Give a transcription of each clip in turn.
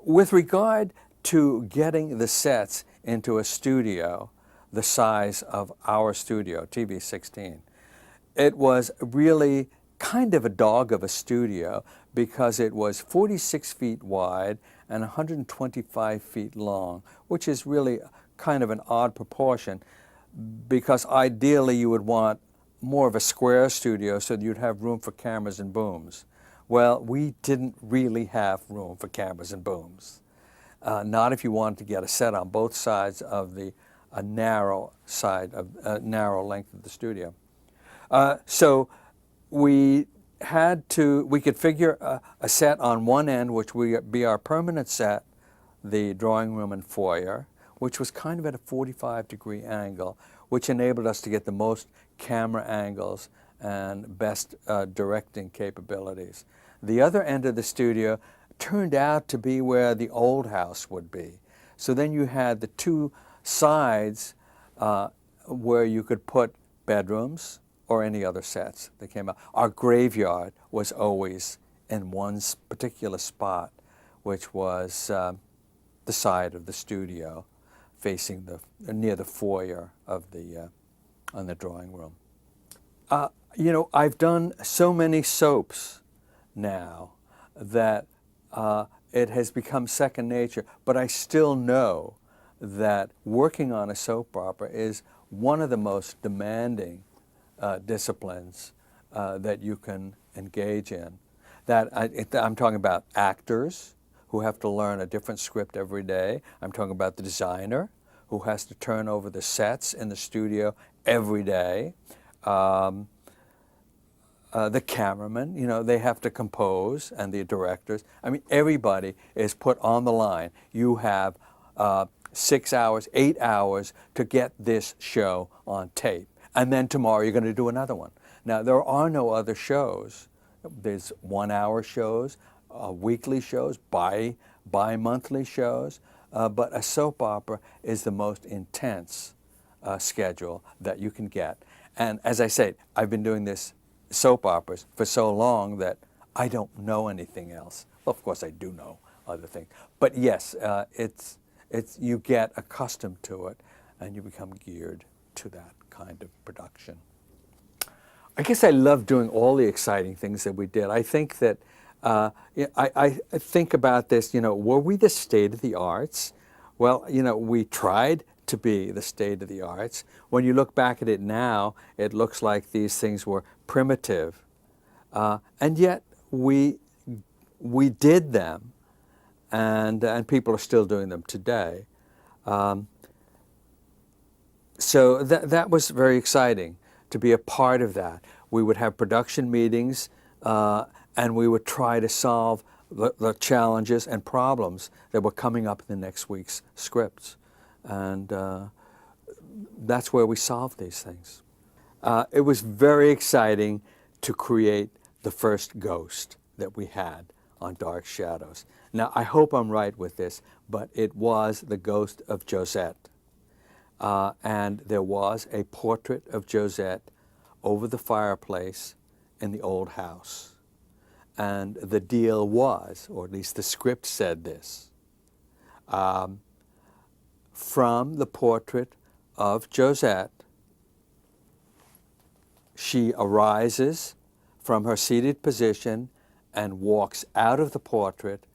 With regard to getting the sets into a studio the size of our studio, TV16, it was really kind of a dog of a studio because it was 46 feet wide and 125 feet long, which is really kind of an odd proportion because ideally you would want more of a square studio so that you'd have room for cameras and booms. Well, we didn't really have room for cameras and booms. Not if you wanted to get a set on both sides of the narrow length of the studio. So we could figure a set on one end, which would be our permanent set, the drawing room and foyer, which was kind of at a 45-degree angle, which enabled us to get the most camera angles and best directing capabilities. The other end of the studio turned out to be where the old house would be. So then you had the two sides where you could put bedrooms or any other sets that came out. Our graveyard was always in one particular spot, which was the side of the studio facing near the foyer of on the drawing room. You know, I've done so many soaps now that it has become second nature, but I still know that working on a soap opera is one of the most demanding disciplines that you can engage in. I'm talking about actors who have to learn a different script every day. I'm talking about the designer who has to turn over the sets in the studio every day. The cameraman, you know, they have to compose, and the directors. I mean, everybody is put on the line. You have 6 hours, 8 hours to get this show on tape. And then tomorrow you're going to do another one. Now, there are no other shows. There's 1 hour shows, weekly shows, bi-monthly shows, but a soap opera is the most intense schedule that you can get. And as I say, I've been doing this soap operas for so long that I don't know anything else. Well, of course I do know other things, but yes, you get accustomed to it and you become geared to that kind of production. I guess I love doing all the exciting things that we did. I think that I think about this, you know, were we the state of the arts? Well, you know, we tried to be the state of the arts. When you look back at it now, it looks like these things were primitive, and yet we did them, and people are still doing them today. So that was very exciting to be a part of that. We would have production meetings, and we would try to solve the challenges and problems that were coming up in the next week's scripts. And that's where we solved these things. It was very exciting to create the first ghost that we had on Dark Shadows. Now, I hope I'm right with this, but it was the ghost of Josette. And there was a portrait of Josette over the fireplace in the old house. And the deal was, or at least the script said this, from the portrait of Josette, she arises from her seated position and walks out of the portrait,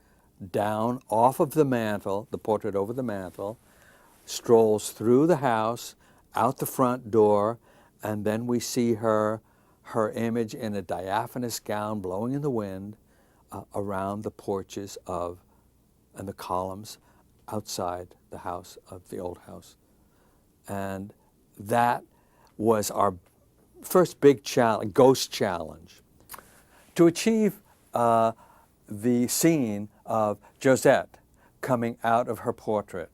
down off of the mantel, the portrait over the mantel, strolls through the house, out the front door, and then we see her image in a diaphanous gown blowing in the wind around the porches and the columns outside the house of the old house. And that was our first big challenge, ghost challenge. To achieve the scene of Josette coming out of her portrait,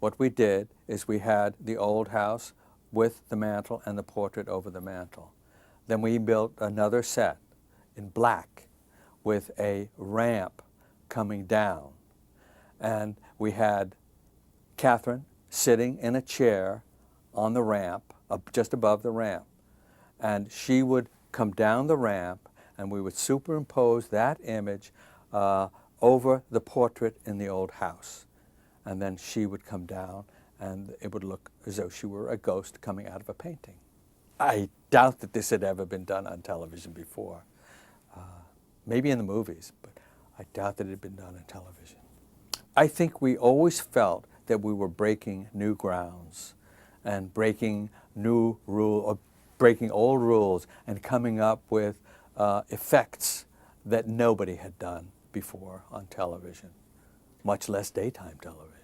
what we did is we had the old house with the mantel and the portrait over the mantel. Then we built another set in black with a ramp coming down. And we had Catherine sitting in a chair on the ramp, just above the ramp. And she would come down the ramp, and we would superimpose that image over the portrait in the old house. And then she would come down, and it would look as though she were a ghost coming out of a painting. I doubt that this had ever been done on television before. Maybe in the movies, but I doubt that it had been done on television. I think we always felt that we were breaking new grounds and breaking new rule, or breaking old rules, and coming up with effects that nobody had done before on television, much less daytime television.